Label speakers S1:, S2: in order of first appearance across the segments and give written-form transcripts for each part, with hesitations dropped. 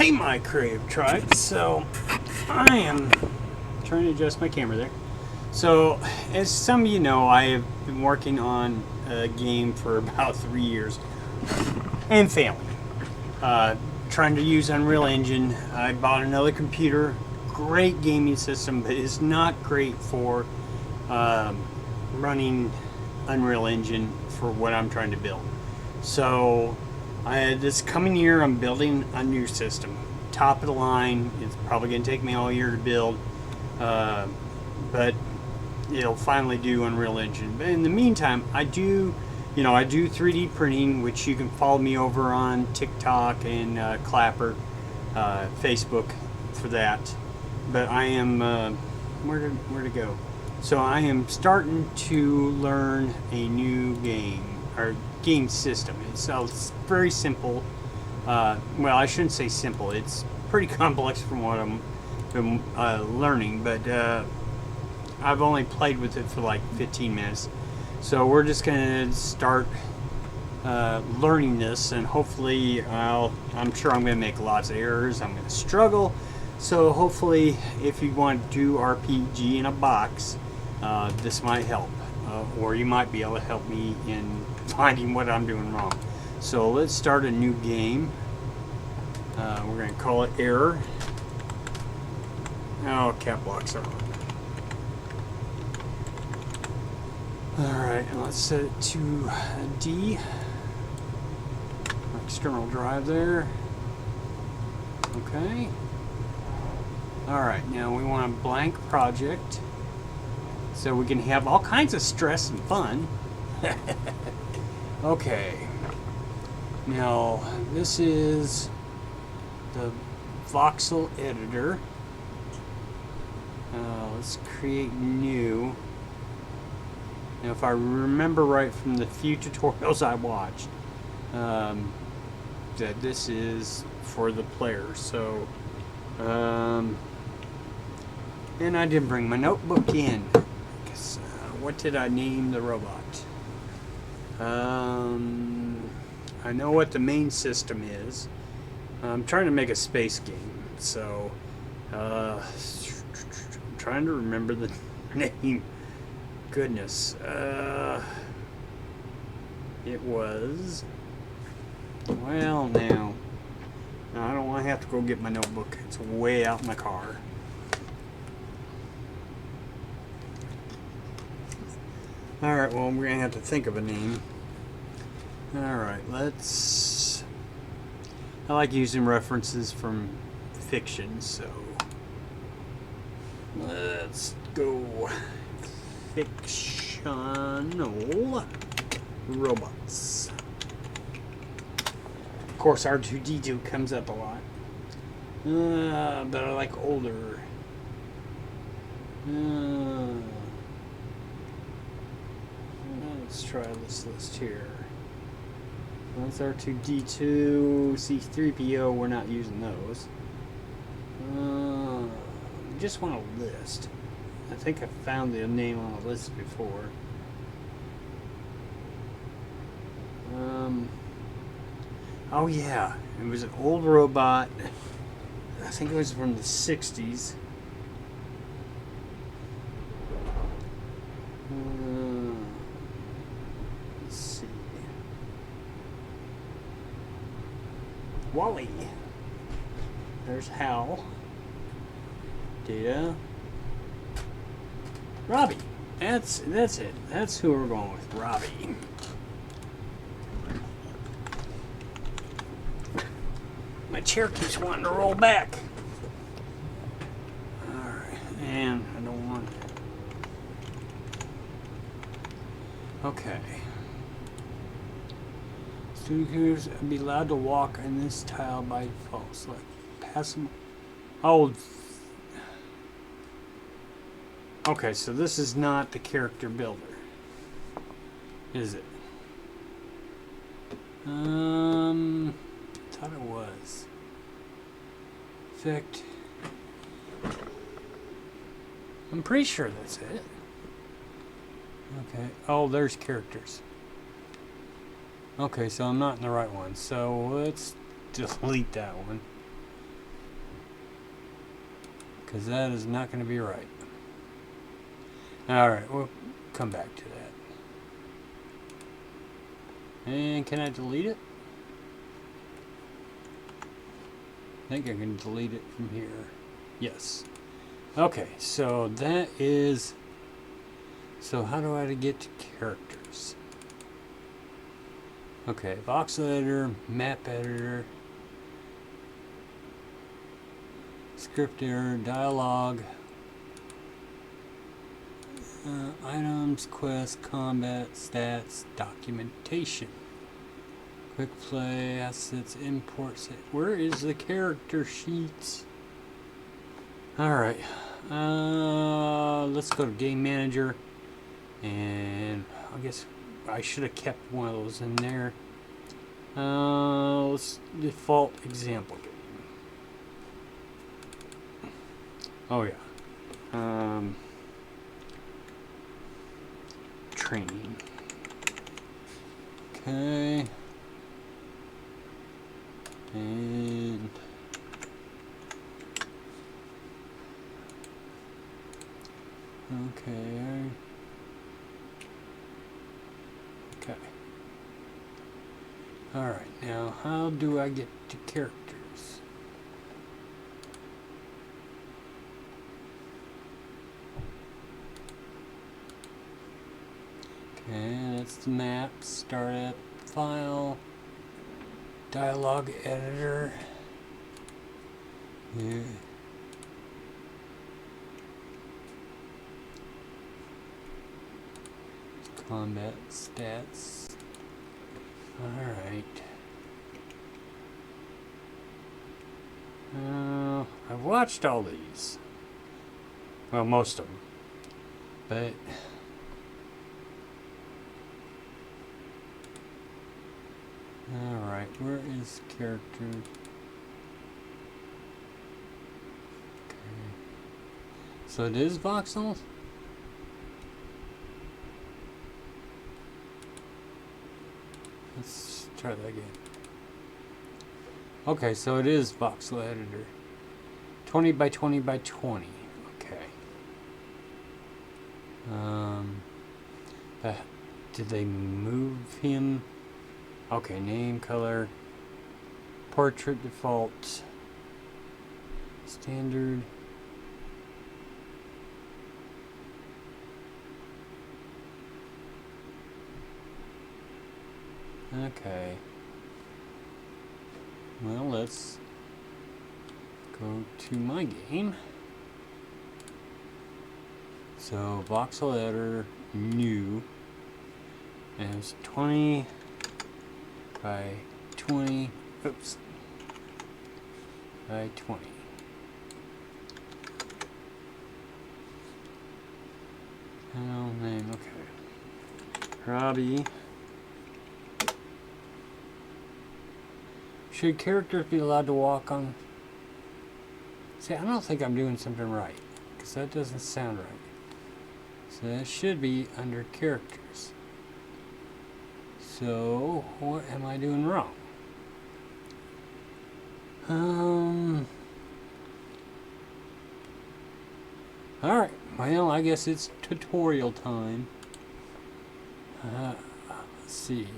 S1: Hey, my creative tribe. So, I am trying to adjust my camera there. So, as some of you know, I have been working on a game for about 3 years and failing. Trying to use Unreal Engine. I bought another computer. Great gaming system, but it's not great for running Unreal Engine for what I'm trying to build. So, this coming year, I'm building a new system. Top of the line. It's probably going to take me all year to build, but it'll finally do Unreal Engine. But in the meantime, I do 3D printing, which you can follow me over on TikTok and Clapper, Facebook for that. But I am where to go? So I am starting to learn a new game or game system. It's very simple. Well, I shouldn't say simple. It's pretty complex from what I'm learning, but I've only played with it for like 15 minutes. So we're just going to start learning this, and hopefully I'm sure I'm going to make lots of errors. I'm going to struggle. So hopefully if you want to do RPG in a box, this might help. Or you might be able to help me in finding what I'm doing wrong. So let's start a new game. We're going to call it Error. Oh, cap locks are on. Alright, let's set it to D. External drive there. Okay. Alright, now we want a blank project so we can have all kinds of stress and fun. Okay. Now, this is the voxel editor. Let's create new. Now, if I remember right from the few tutorials I watched, that this is for the player. So, and I didn't bring my notebook in. Because, what did I name the robot? I know what the main system is. I'm trying to make a space game, so I'm trying to remember the name. Goodness, it was, well, now I don't want to have to go get my notebook. It's way out in the car. Alright, well, we're going to have to think of a name. Alright, I like using references from fiction, so let's go fictional robots. Of course, R2-D2 comes up a lot, but I like older. Let's try this list here. That's R2-D2, C-3PO, we're not using those. Just want a list. I think I found the name on the list before. Oh yeah, it was an old robot. I think it was from the 60s. Let's see. Wally. There's Hal. Data. Robbie. That's it. That's who we're going with. Robbie. My chair keeps wanting to roll back. Alright. And I don't want it. Okay. Students be allowed to walk in this tile by default. Select pass them. Oh. Okay, so this is not the character builder, is it? Thought it was. Effect. I'm pretty sure that's it. Okay. Oh, there's characters. Okay, so I'm not in the right one. So let's delete that one. because that is not going to be right. Alright, we'll come back to that. And can I delete it? I think I can delete it from here. Yes. Okay, so that is... So how do I get to characters? Okay, voxel editor, map editor, script error, dialogue, items, quest, combat, stats, documentation, quick play, assets, import set. Where is the character sheets? Alright, let's go to game manager, and I guess I should have kept one of those in there. Let's default example game. Oh yeah. Training. Okay. And okay. Okay. Alright, now how do I get to characters? Okay, that's the map, startup, file, dialogue editor. Yeah. Combat stats. Alright. I've watched all these. Well, most of them. But... Alright, where is character? Okay. So it is voxels? Let's try that again. Okay, so it is voxel editor. 20 by 20 by 20. Okay. Did they move him? Okay, name, color, portrait default, standard. Okay. Well, let's go to my game. So, voxel editor, new, and it's 20 by 20, oops, by 20. File name, okay. Robbie. Should characters be allowed to walk on? See, I don't think I'm doing something right, because that doesn't sound right. So that should be under characters. So, what am I doing wrong? Alright, well, I guess it's tutorial time. Let's see.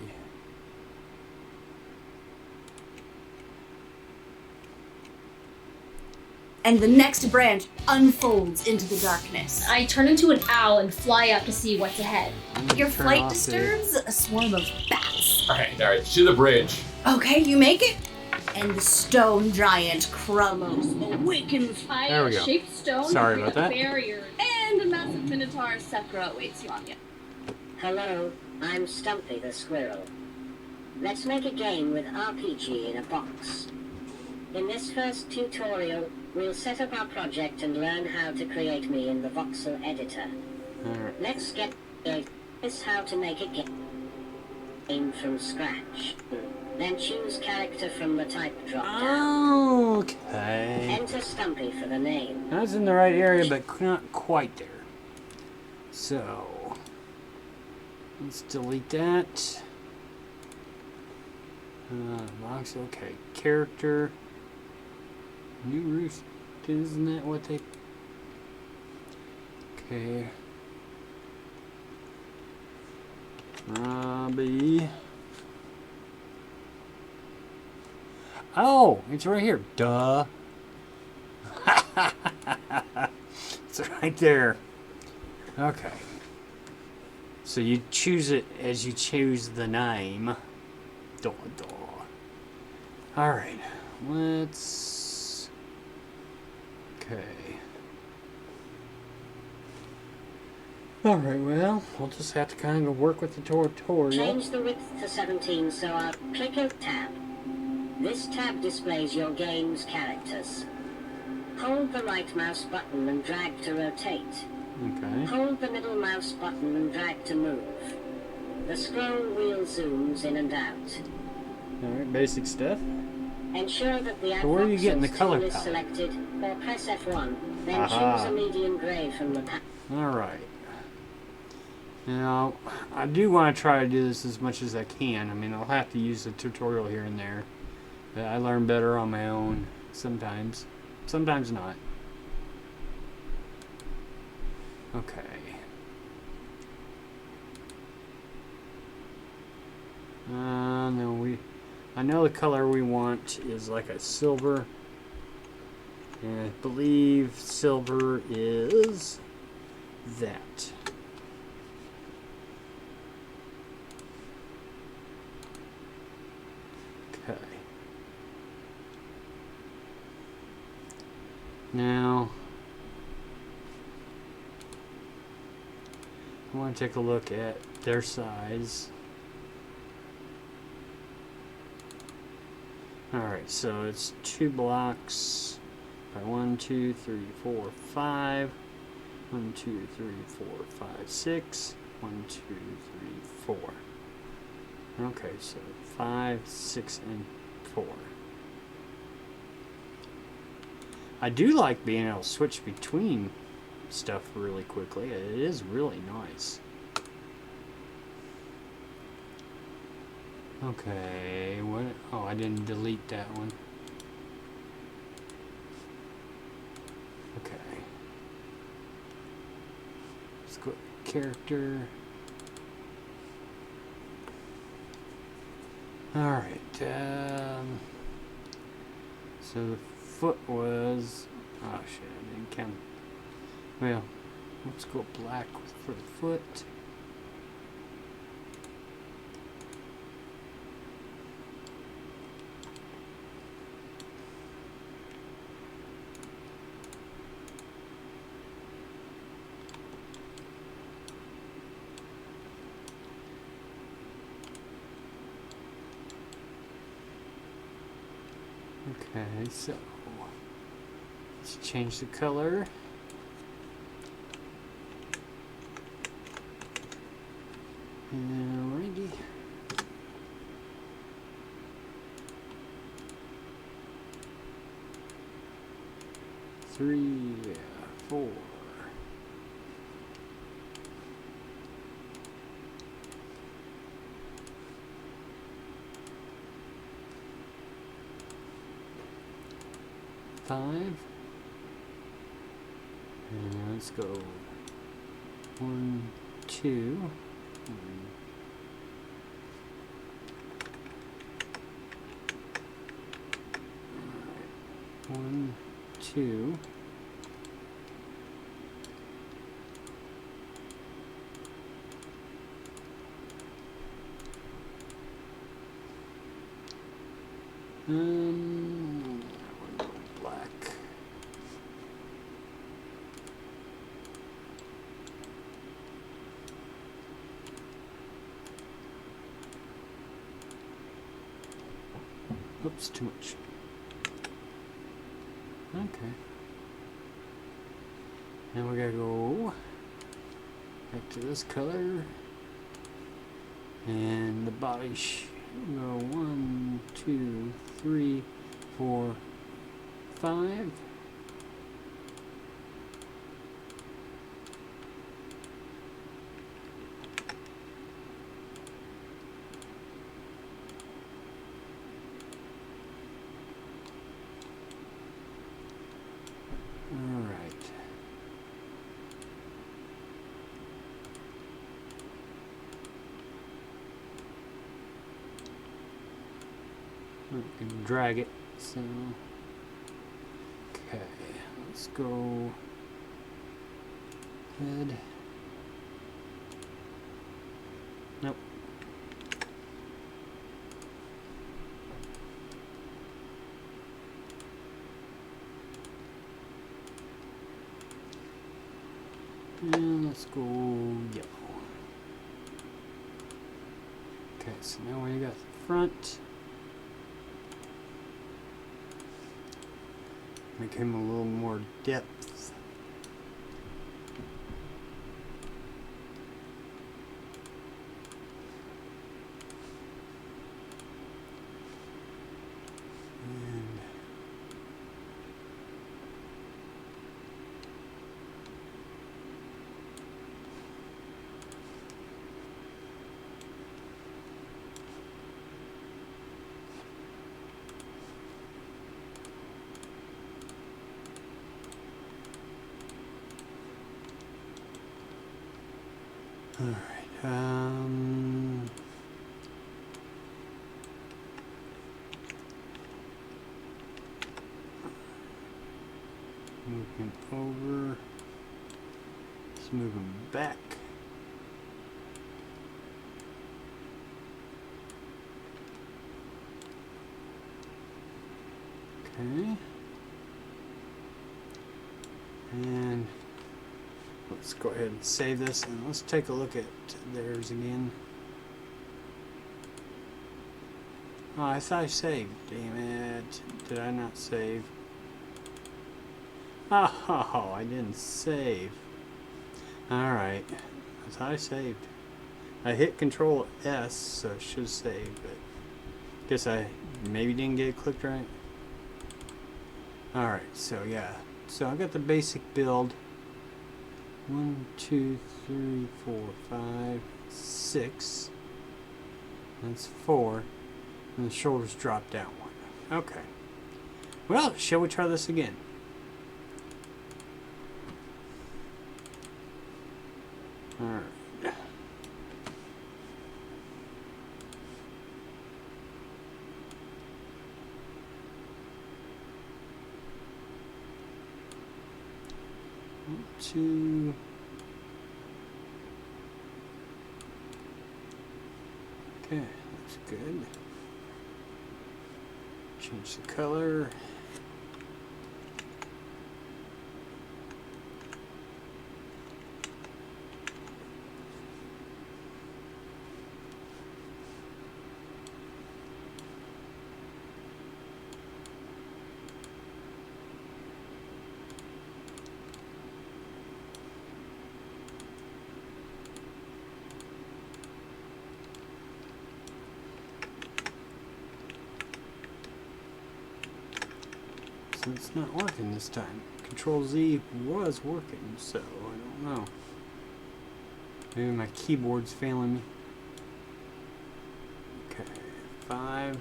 S2: And the next branch unfolds into the darkness.
S3: I turn into an owl and fly up to see what's ahead.
S2: Your flight disturbs a swarm of bats.
S4: Alright, to the bridge.
S2: Okay, you make it. And the stone giant Krumos awakens.
S1: There we go.
S3: Shaped stone
S1: Sorry
S3: with
S1: about that.
S3: barriers. And a massive minotaur Sekra awaits you on you.
S5: Hello, I'm Stumpy the Squirrel. Let's make a game with RPG in a box. In this first tutorial, we'll set up our project and learn how to create me in the voxel editor.
S1: Alright.
S5: Let's get this how to make a game from scratch. Then choose character from the type drop down.
S1: Okay.
S5: Enter Stumpy for the name.
S1: I was in the right area, but not quite there. So, let's delete that. Box, okay. Character. New roost. Isn't that what they Okay. Robbie. Oh, it's right here. Duh. It's right there. Okay. So you choose it as you choose the name. Duh, duh. Alright. Let's... Okay. Alright, well, we'll just have to kind of work with the tutorial.
S5: Change the width to 17, so I'll click a tab. This tab displays your game's characters. Hold the right mouse button and drag to rotate.
S1: Okay.
S5: Hold the middle mouse button and drag to move. The scroll wheel zooms in and out.
S1: Alright, basic stuff.
S5: Ensure that the
S1: So where are you getting the
S5: Advoxels
S1: color
S5: tool is
S1: palette?
S5: selected, or press F1, then
S1: Aha.
S5: choose a medium grey from the pack.
S1: Alright. Now, I do want to try to do this as much as I can. I mean, I'll have to use the tutorial here and there. But I learn better on my own sometimes. Sometimes not. Okay. No, I know the color we want is like a silver. And I believe silver is that. Okay. Now, I want to take a look at their size. Alright, so it's 2 blocks by 1, 2, 3, 4, 5. 1, 2, 3, 4, 5, 6. 1, 2, 3, 4. Okay, so 5, 6, and 4. I do like being able to switch between stuff really quickly. It is really nice. Okay, what? Oh, I didn't delete that one. Okay. Let's go character. Alright, so the foot was, oh shit, I didn't count. Well, let's go black for the foot. Okay, so let's change the color. Alrighty. Three, 4. Five. And let's go 1, 2. 1, 2. I want to go black. Oops, too much. Okay. Now we gotta go back to this color. And the body go 1, 2, 3, 4, 5. All right. We can drag it. So, okay, let's go head. Nope. And let's go yellow. Okay, so now we got the front. Make him a little more depth. And all right. Move him over. Let's move him back. Okay. And let's go ahead and save this, and let's take a look at theirs again. Oh, I thought I saved. Damn it. Did I not save? Oh, I didn't save. Alright. I thought I saved. I hit Control S, so it should save, but guess I maybe didn't get it clicked right. Alright, so yeah. So I got the basic build. 1, 2, 3, 4, 5, 6. That's 4. And the shoulders drop down 1. Okay. Well, shall we try this again? Alright. Two. Okay, looks good. Change the color. So it's not working this time. Control Z was working, so I don't know. Maybe my keyboard's failing me. Okay, 5.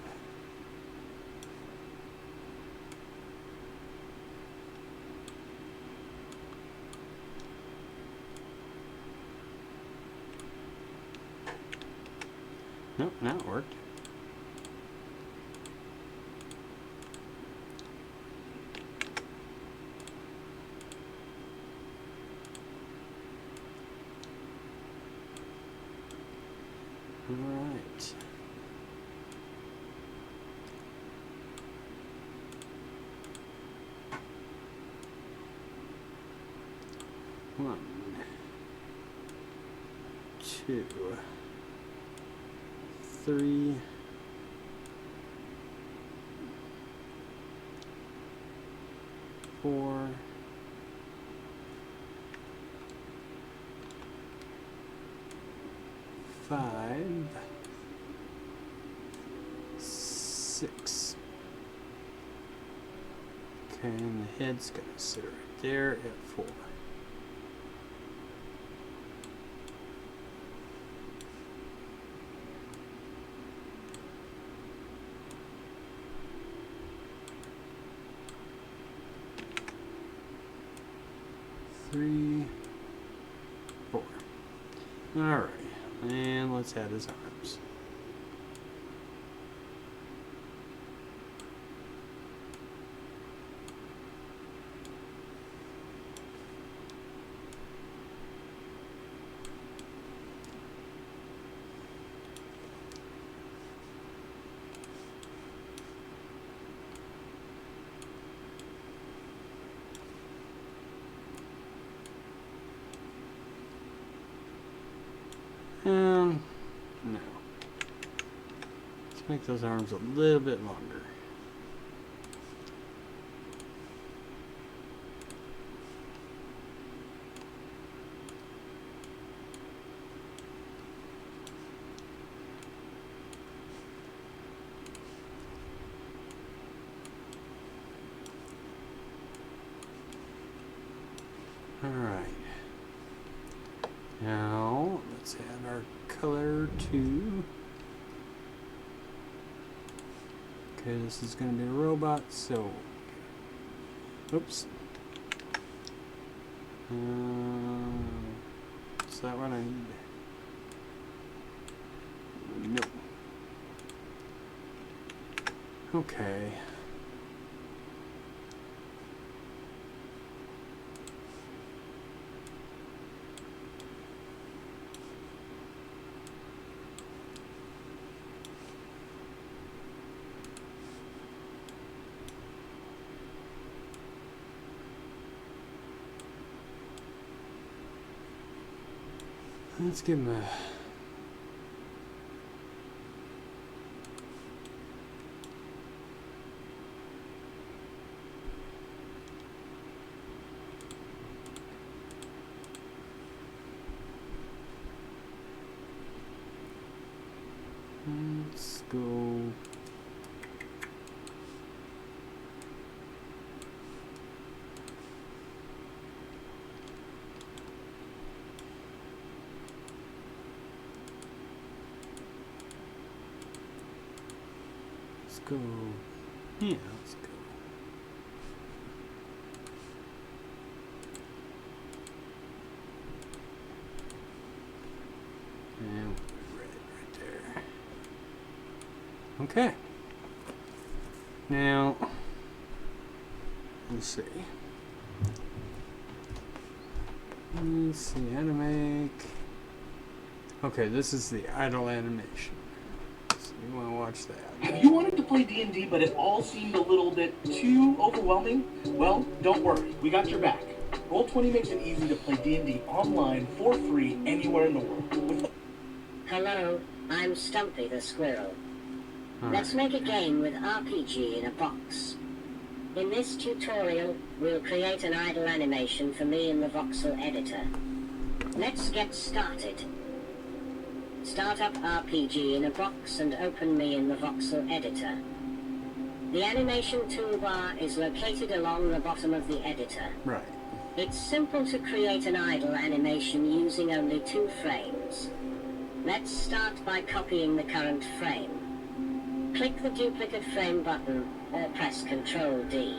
S1: Nope, now it worked. Alright. One, 2, 3, 4, 5, 6. Okay, and the head's gonna sit right there at 4. Three, 4. Alright, and let's add his arms. No. Let's make those arms a little bit longer. Alright. Now, let's add our color to... Okay, this is going to be a robot, so... Oops. Is that what I need? Nope. Okay. Let's give him a... Let's go... Let's go... Yeah, let's go. And we'll put red right there. Okay. Now, let's see. Let's see how to make... Okay, this is the idle animation. So you want to watch that.
S4: Have you wanted to play D&D, but it all seemed a little bit too overwhelming? Well, don't worry. We got your back. Roll20 makes it easy to play D&D online for free anywhere in the world.
S5: Hello, I'm Stumpy the Squirrel. Let's make a game with RPG in a box. In this tutorial, we'll create an idle animation for me in the voxel editor. Let's get started. Start up RPG in a box and open me in the voxel editor. The animation toolbar is located along the bottom of the editor.
S1: Right.
S5: It's simple to create an idle animation using only 2 frames. Let's start by copying the current frame. Click the duplicate frame button or press Ctrl D.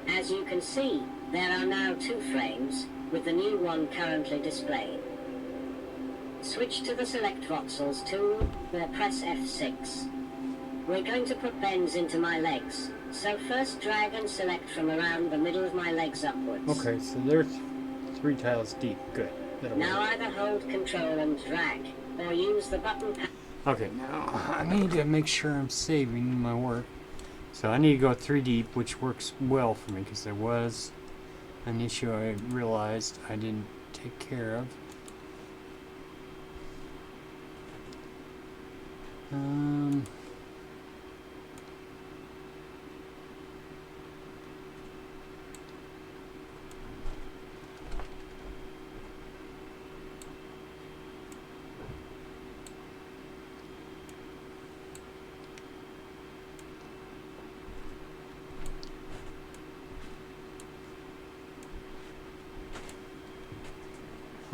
S5: As you can see, there are now 2 frames, with the new one currently displayed. Switch to the Select Voxels tool or press F6. We're going to put bends into my legs, so first drag and select from around the middle of my legs upwards.
S1: Okay, so they're 3 tiles deep. Good. That'll
S5: Now
S1: work.
S5: either hold Control and drag, or use the button pad.
S1: Okay, now I need to make sure I'm saving my work. So I need to go 3 deep, which works well for me because there was an issue I realized I didn't take care of.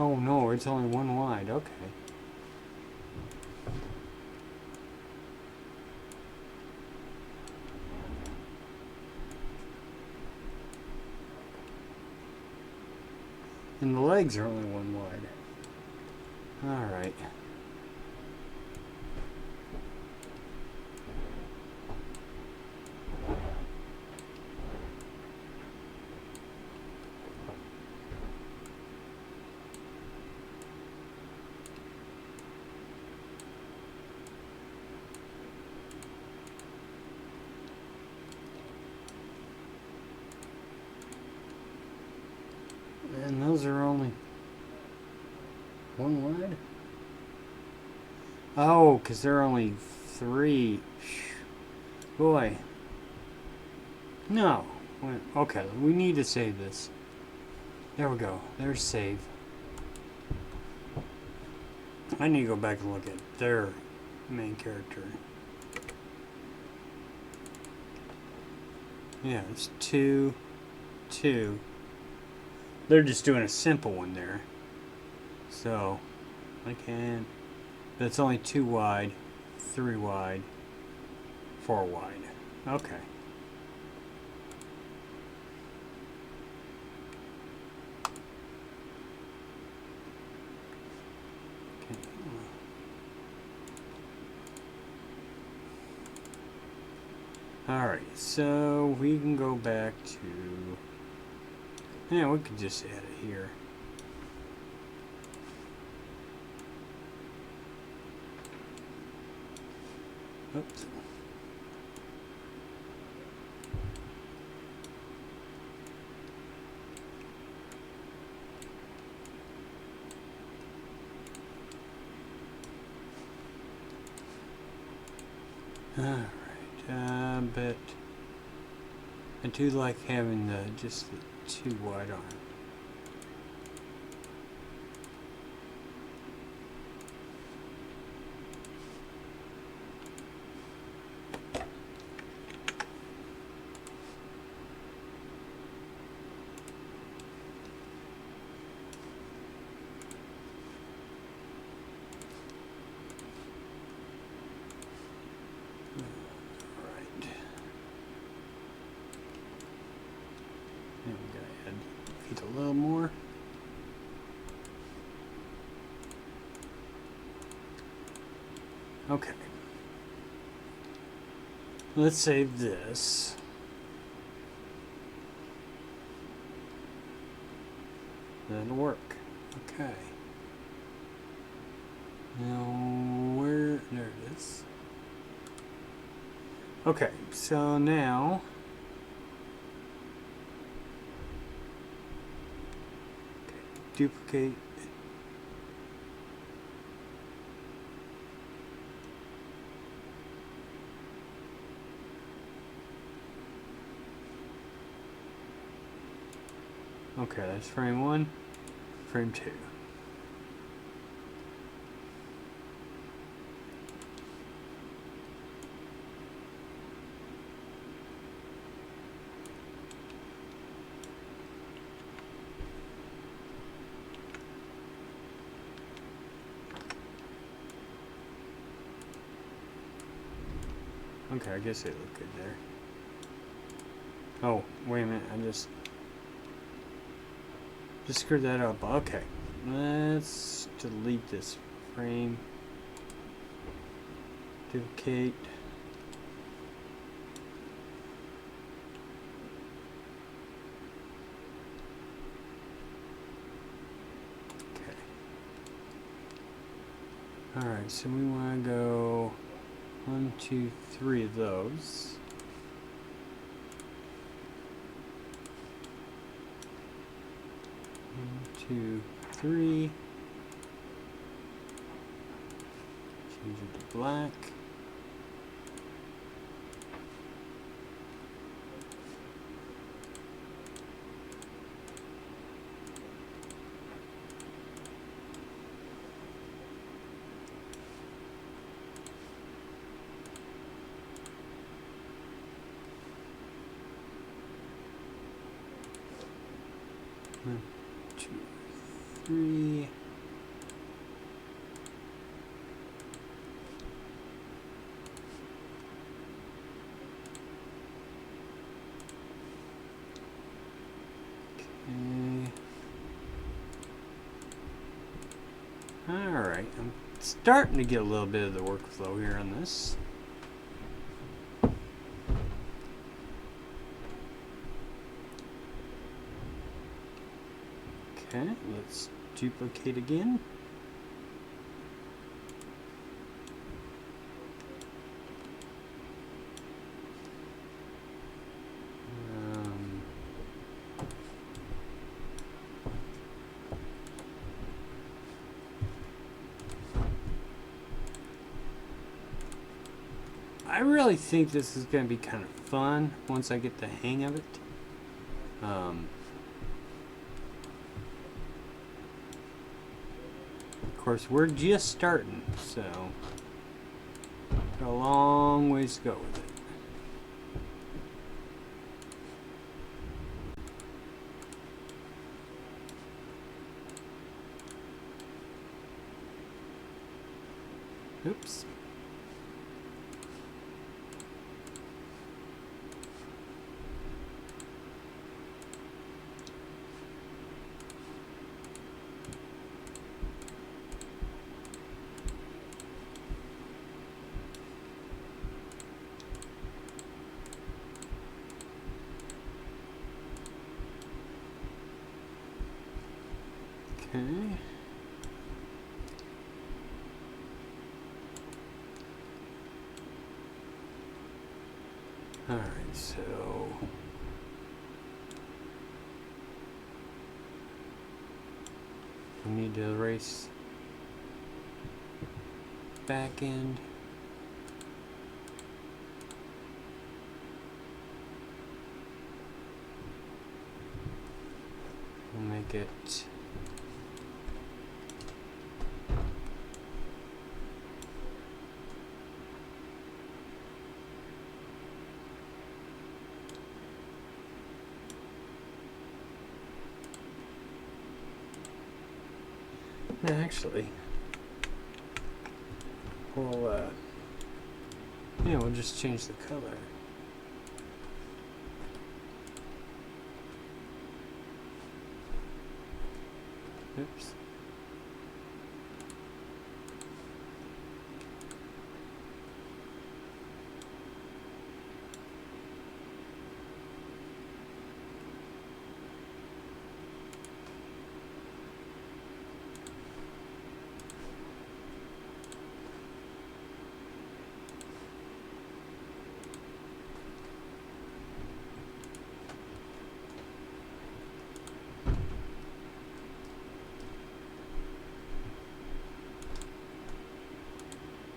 S1: Oh no, it's only 1 wide. Okay. And the legs are only 1 wide. Alright. And those are only 1 wide? Oh, because there are only 3. Boy. No. Okay, we need to save this. There we go. There's save. I need to go back and look at their main character. Yeah, it's 2, 2. They're just doing a simple one there. So, I can... But it's only 2 wide, 3 wide, 4 wide. Okay. Alright, so we can go back to... Yeah, we could just add it here. Oops. Alright, but I do like having the just the 2 wide arm. A little more. Okay. Let's save this. That'll work. Okay. Now, where? There it is. Okay, so now. Duplicate. Okay, that's frame 1, frame 2. Okay, I guess they look good there. Oh, wait a minute, I just screwed that up. Okay, let's delete this frame. Duplicate. Okay. Alright, so we want to go 1, 2, 3 of those. One, 2, 3. Change it to black. One, 2, 3. Okay. Alright, I'm starting to get a little bit of the workflow here on this. Okay, let's duplicate again. I really think this is going to be kind of fun once I get the hang of it. Of course, we're just starting, so got a long ways to go with it. Oops. Okay. Alright, so we need to erase back end. We'll make it actually, we'll yeah, we'll just change the color. Oops.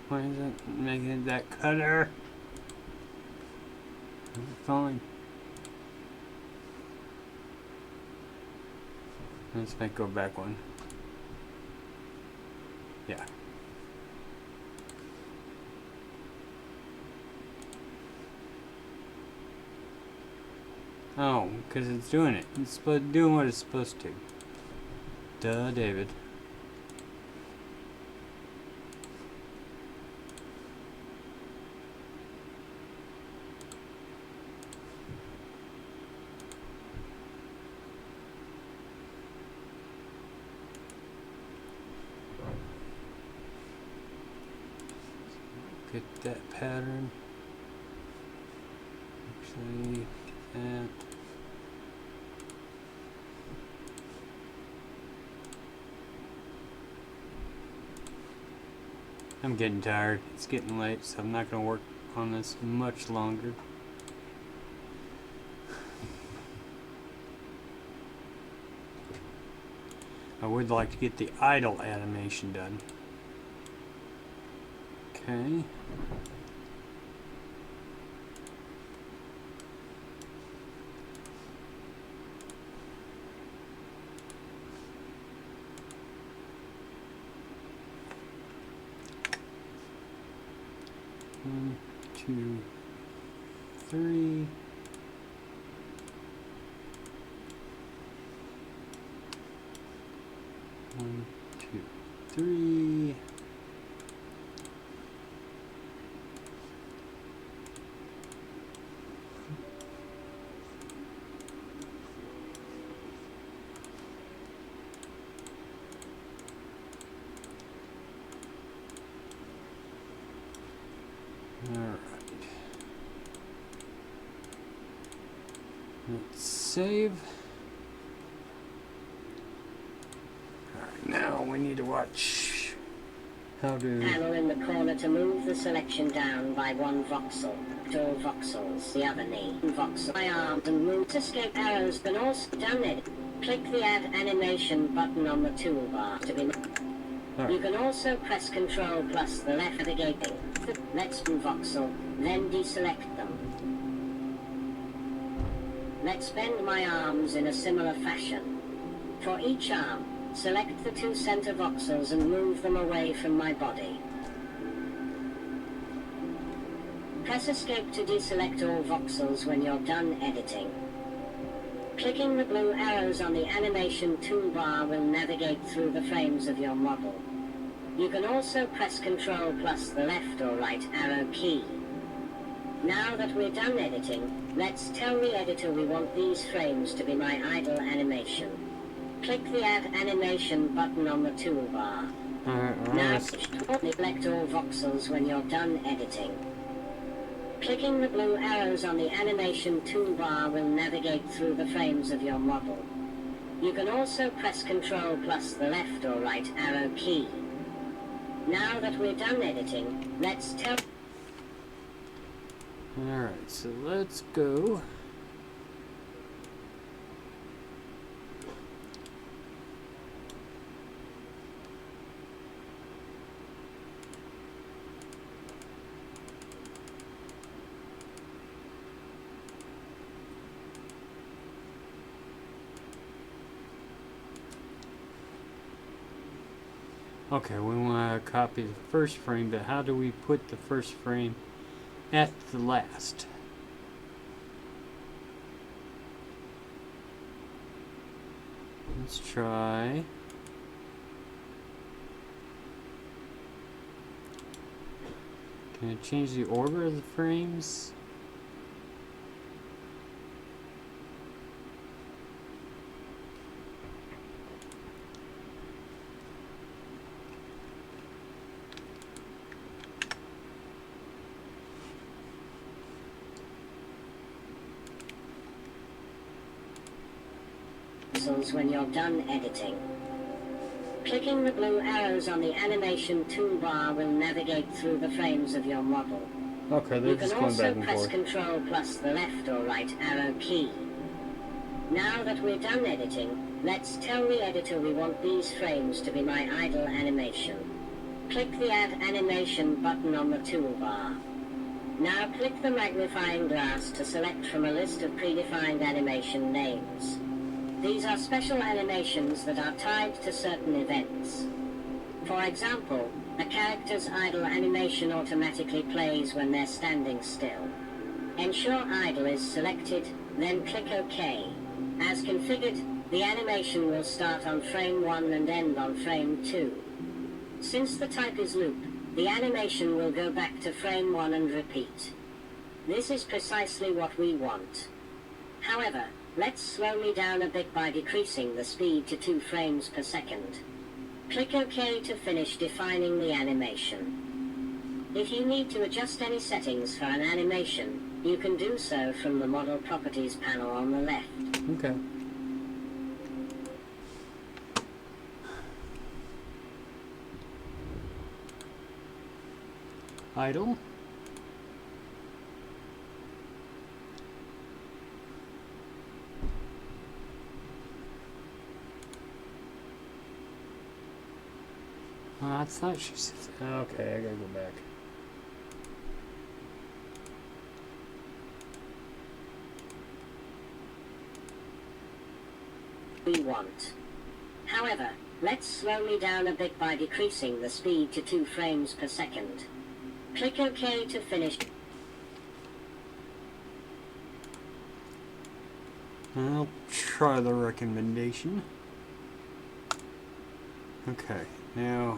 S1: Why is it making it that cutter? Fine. Let's make go back one. Yeah. Oh, because it's doing it. It's doing what it's supposed to. Duh, David. Get that pattern. Actually, that. I'm getting tired. It's getting late, so I'm not going to work on this much longer. I would like to get the idle animation done. Okay. One, two, three. One, two, three. Alright. Let's save. Alright, now we need to watch how to...
S5: Panel in the corner to move the selection down by one voxel. Two voxels, the other knee. Voxel by arm and move to escape arrows can also down it. Click the add animation button on the toolbar to be... You can also press Ctrl plus the left navigating. Let's move voxel, then deselect them. Let's bend my arms in a similar fashion. For each arm, select the 2 center voxels and move them away from my body. Press Escape to deselect all voxels when you're done editing. Clicking the blue arrows on the animation toolbar will navigate through the frames of your model. You can also press Ctrl plus the left or right arrow key. Now that we're done editing, let's tell the editor we want these frames to be my idle animation. Click the Add Animation button on the toolbar. Now select all voxels when you're done editing. Clicking the blue arrows on the animation toolbar will navigate through the frames of your model. You can also press Ctrl plus the left or right arrow key. Now that we're done editing, let's tell...
S1: Alright, so let's go. Okay, we want to copy the first frame, but how do we put the first frame at the last? Let's try. Can I change the order of the frames?
S5: When you're done editing. Clicking the blue arrows on the animation toolbar will navigate through the frames of your model.
S1: Okay, they're just going back and
S5: You can also
S1: forth.
S5: press Ctrl plus the left or right arrow key. Now that we're done editing, let's tell the editor we want these frames to be my idle animation. Click the Add Animation button on the toolbar. Now click the magnifying glass to select from a list of predefined animation names. These are special animations that are tied to certain events. For example, a character's idle animation automatically plays when they're standing still. Ensure idle is selected, then click OK. As configured, the animation will start on frame 1 and end on frame 2. Since the type is loop, the animation will go back to frame 1 and repeat. This is precisely what we want. However, let's slow me down a bit by decreasing the speed to 2 frames per second. Click OK to finish defining the animation. If you need to adjust any settings for an animation, you can do so from the Model Properties panel on the left.
S1: Okay. Idle. I thought she said. Okay, I gotta go back.
S5: We want. However, let's slow me down a bit by decreasing the speed to 2 frames per second. Click OK to finish.
S1: I'll try the recommendation. Okay, now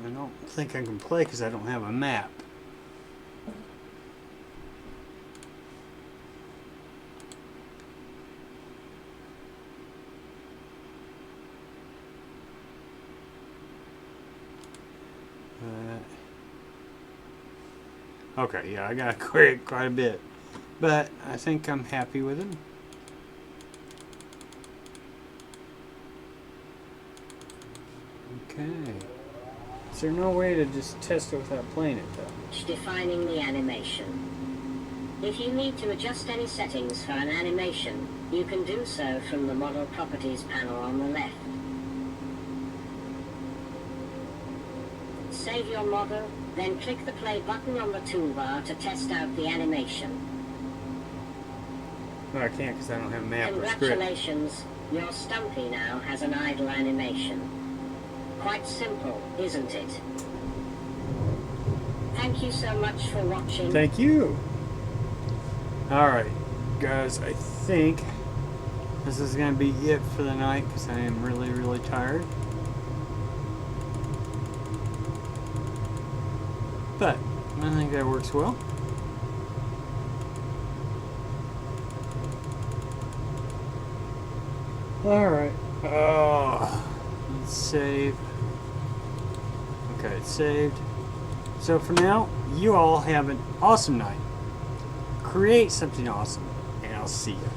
S1: I don't think I can play because I don't have a map. Okay, yeah, I got quite a bit, but I think I'm happy with it. Okay. Is there no way to just test it without playing it though?
S5: Defining the animation. If you need to adjust any settings for an animation, you can do so from the Model Properties panel on the left. Save your model, then click the play button on the toolbar to test out the animation.
S1: No, I can't because I don't have a map or script.
S5: Congratulations, your Stumpy now has an idle animation. Quite simple, isn't it? Thank you so much for watching.
S1: Thank you. Alright, guys, I think this is going to be it for the night because I am really, really tired. But I think that works well. Alright. Let's save. Okay, it's saved. So for now, you all have an awesome night. Create something awesome, and I'll see you.